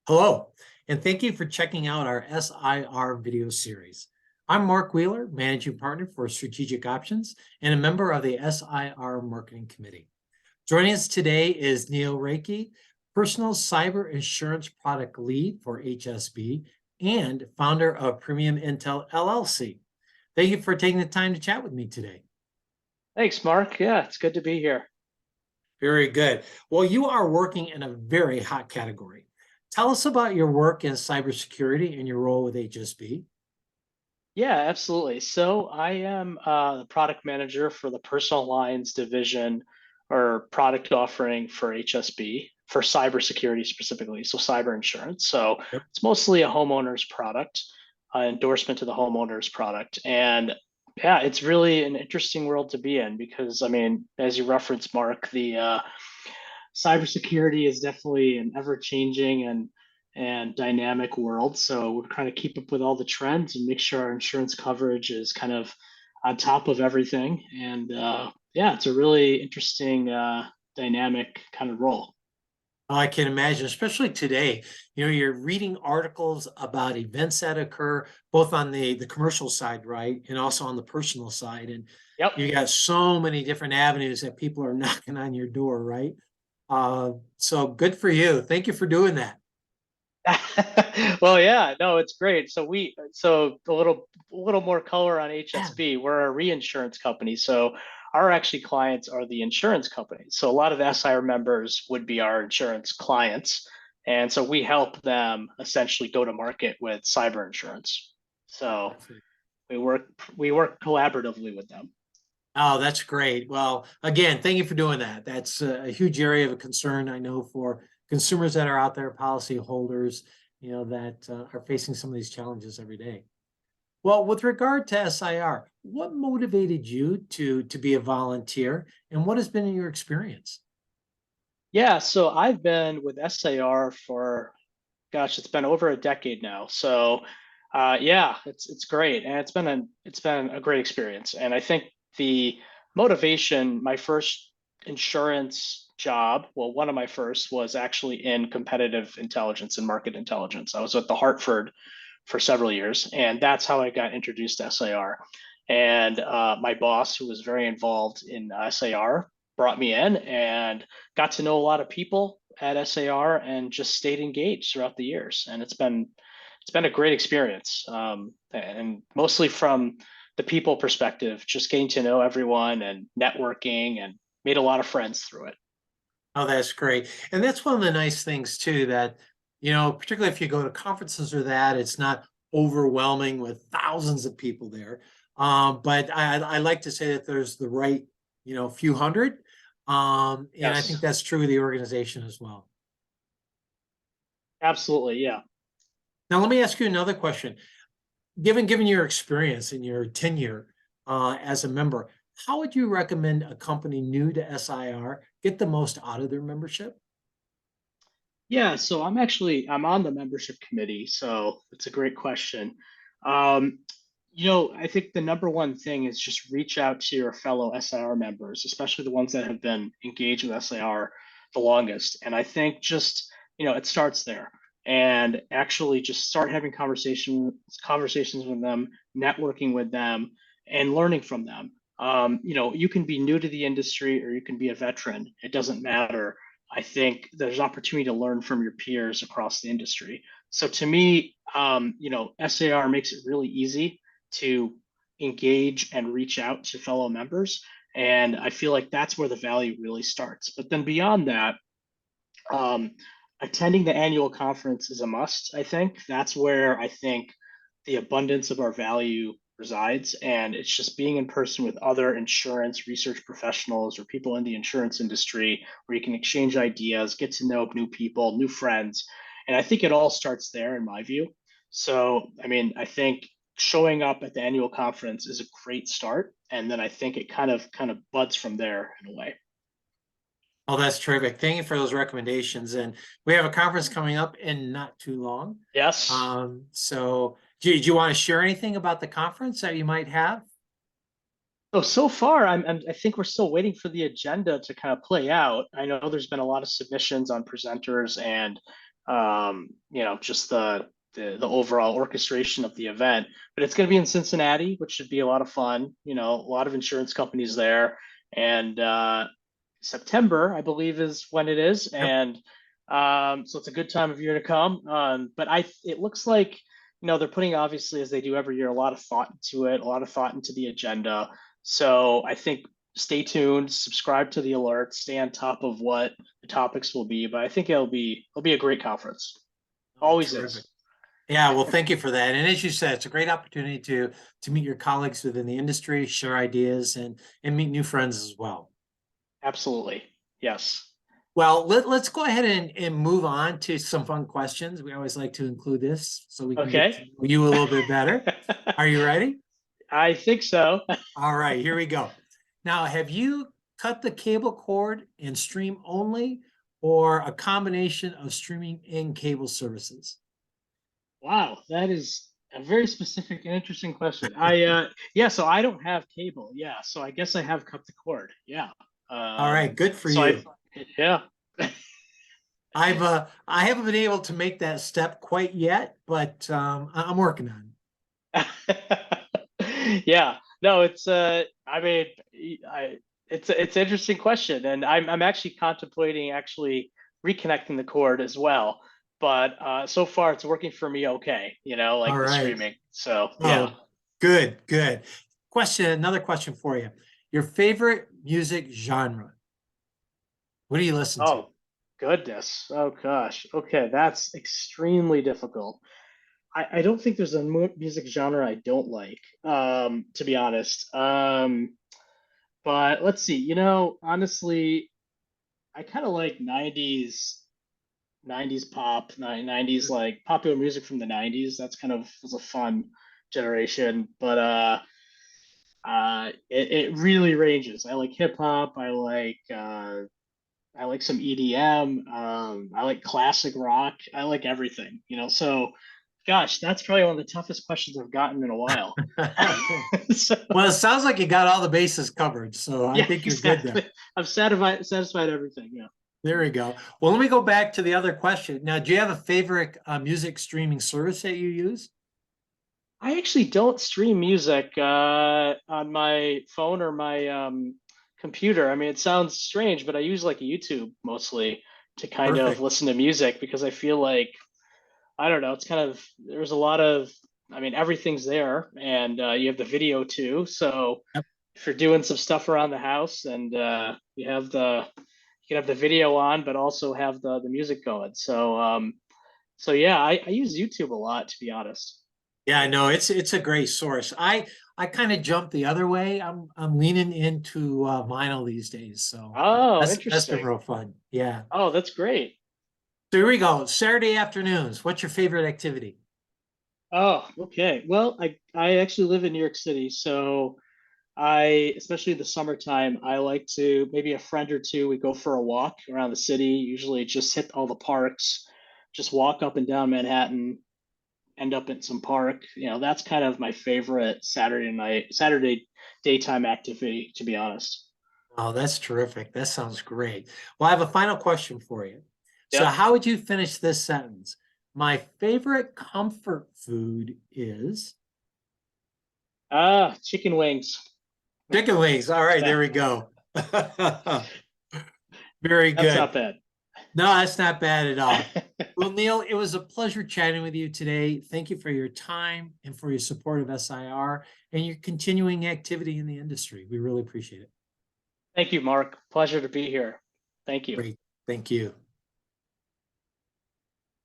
Hello, and thank you for checking out our SIR video series. I'm Mark Wheeler, Managing Partner for Strategic Options and a member of the SIR Marketing Committee. Joining us today is Rekhi, Personal Cyber Insurance Product Lead for HSB and founder of Premium Intel LLC. Thank you for taking the time to chat with me today. Thanks, Mark. Yeah, it's good to be here. Very good. Well, you are working in a very hot category. Tell us about your work in cybersecurity and your role with HSB. Yeah, absolutely. So I am the product manager for the personal lines division or product offering for HSB for cybersecurity specifically, so cyber insurance. So Yep. it's mostly a homeowner's product, endorsement to the homeowner's product. And yeah, it's really an interesting world to be in because, I mean, as you referenced, Mark, the cybersecurity is definitely an ever-changing and dynamic world. So we're trying to keep up with all the trends and make sure our insurance coverage is kind of on top of everything. And yeah, it's a really interesting dynamic kind of role. I can imagine, especially today, you're reading articles about events that occur both on the commercial side, right? And also on the personal side. And Yep. you got so many different avenues that people are knocking on your door, right? So good for you. Thank you for doing that. Well, yeah, no, it's great. So a little more color on Yeah. HSB. We're a reinsurance company, so our actually clients are the insurance companies. So a lot of the SIR members would be our insurance clients, and so we help them essentially go to market with cyber insurance. So Perfect. we work we work collaboratively with them. Oh, that's great. Well, again, thank you for doing that. That's a huge area of concern, I know, for consumers that are out there, policy holders, that are facing some of these challenges every day. Well, with regard to SIR, what motivated you to be a volunteer, and what has been your experience? Yeah, so I've been with SIR for gosh, it's been over a decade now. So, yeah, it's great, and it's been a great experience. And I think the motivation, my first insurance job, well, one of my first was actually in competitive intelligence and market intelligence. I was at the Hartford for several years, and that's how I got introduced to SIR. And my boss, who was very involved in SIR, brought me in and got to know a lot of people at SAR and just stayed engaged throughout the years. And it's been a great experience, and mostly from the people perspective, just getting to know everyone and networking, and made a lot of friends through it. Oh, that's great. And that's one of the nice things too, that, particularly if you go to conferences or that, it's not overwhelming with thousands of people there. But I like to say that there's the right, few hundred. And I think Yes, that's true of the organization as well. absolutely. Yeah. Now, let me ask you another question. Given your experience and your tenure as a member, how would you recommend a company new to SIR get the most out of their membership? Yeah, so I'm on the membership committee, so it's a great question. Um, I think the number one thing is just reach out to your fellow SIR members, especially the ones that have been engaged with SIR the longest. And I think just, it starts there. And actually just start having conversations with them, networking with them, and learning from them. You can be new to the industry or you can be a veteran. It doesn't matter. I think there's opportunity to learn from your peers across the industry. So to me, SAR makes it really easy to engage and reach out to fellow members. And I feel like that's where the value really starts. But then beyond that, um, attending the annual conference is a must. I think that's where I think the abundance of our value resides. And it's just being in person with other insurance research professionals or people in the insurance industry where you can exchange ideas, get to know new people, new friends. And I think it all starts there, in my view. So, I mean, I think showing up at the annual conference is a great start. And then I think it kind of buds from there in a way. Oh, that's terrific. Thank you for those recommendations. And we have a conference coming up in not too long. Yes. So do you want to share anything about the conference that you might have? So far, I think we're still waiting for the agenda to kind of play out. I know there's been a lot of submissions on presenters and just the overall orchestration of the event. But it's going to be in Cincinnati, which should be a lot of fun. A lot of insurance companies there, and September, I believe, is when it is, Yep. and so it's a good time of year to come. But it looks like they're putting, obviously, as they do every year, a lot of thought into it, a lot of thought into the agenda. So I think stay tuned, subscribe to the alerts, stay on top of what the topics will be. But I think it'll be a great conference. Oh, Always terrific. is. Yeah, well, thank you for that. And as you said, it's a great opportunity to meet your colleagues within the industry, share ideas, and meet new friends as well. Absolutely. Yes. Well, let's go ahead and move on to some fun questions. We always like to include this so we can get to Okay. know you a little bit better. Are you ready? I think so. All right, here we go. Now, have you cut the cable cord and stream only, or a combination of streaming and cable services? Wow, that is a very specific and interesting question. Yeah, so I don't have cable. Yeah, so I guess I have cut the cord. Yeah. All Um, right, good for so you. yeah. I haven't been able to make that step quite yet, but I'm working on it. Yeah. No, I mean, I it's an interesting question, and I'm actually contemplating reconnecting the cord as well. But so far it's working for me okay, All like the right. streaming. So yeah. Oh, good, good. Another question for you. Your favorite music genre? What do you listen to? Oh, goodness. Oh, gosh. Okay, that's extremely difficult. I don't think there's a music genre I don't like, to be honest. But let's see. Honestly, I kind of like 90s pop, 90s like popular music from the 90s. That's kind of was a fun generation. But it really ranges. I like hip hop. I like some EDM. I like classic rock. I like everything, So, gosh, that's probably one of the toughest questions I've gotten in a while. So, Well, it sounds like you got all the bases covered, so I yeah, think you're good there. exactly. I'm satisfied everything. Yeah. There we go. Well, let me go back to the other question. Now, do you have a favorite music streaming service that you use? I actually don't stream music on my phone or my computer. I mean, it sounds strange, but I use like YouTube mostly to kind of Perfect. listen to music because I feel like I don't know. It's kind of there's a lot of I mean everything's there, and you have the video too. So Yep. if you're doing some stuff around the house, and you can have the video on, but also have the music going. So yeah, I use YouTube a lot to be honest. Yeah, no, it's a great source. I kind of jump the other way. I'm leaning into vinyl these days, so Oh, that's been interesting. real fun. Yeah. Oh, that's great. So here we go. Saturday afternoons. What's your favorite activity? Oh, okay. Well, I actually live in New York City, so especially the summertime, I like to maybe a friend or two, we go for a walk around the city, usually just hit all the parks, just walk up and down Manhattan, end up in some park. That's kind of my favorite Saturday daytime activity, to be honest. Oh, that's terrific. That sounds great. Well, I have a final question for you. So, Yep. how would you finish this sentence? My favorite comfort food is Chicken wings. chicken wings. All right, Yeah, there we go. Very that's not good. bad. No, that's not bad at all. Well, Neil, it was a pleasure chatting with you today. Thank you for your time and for your support of SIR and your continuing activity in the industry. We really appreciate it. Thank you, Mark. Pleasure to be here. Thank you. Great. Thank you.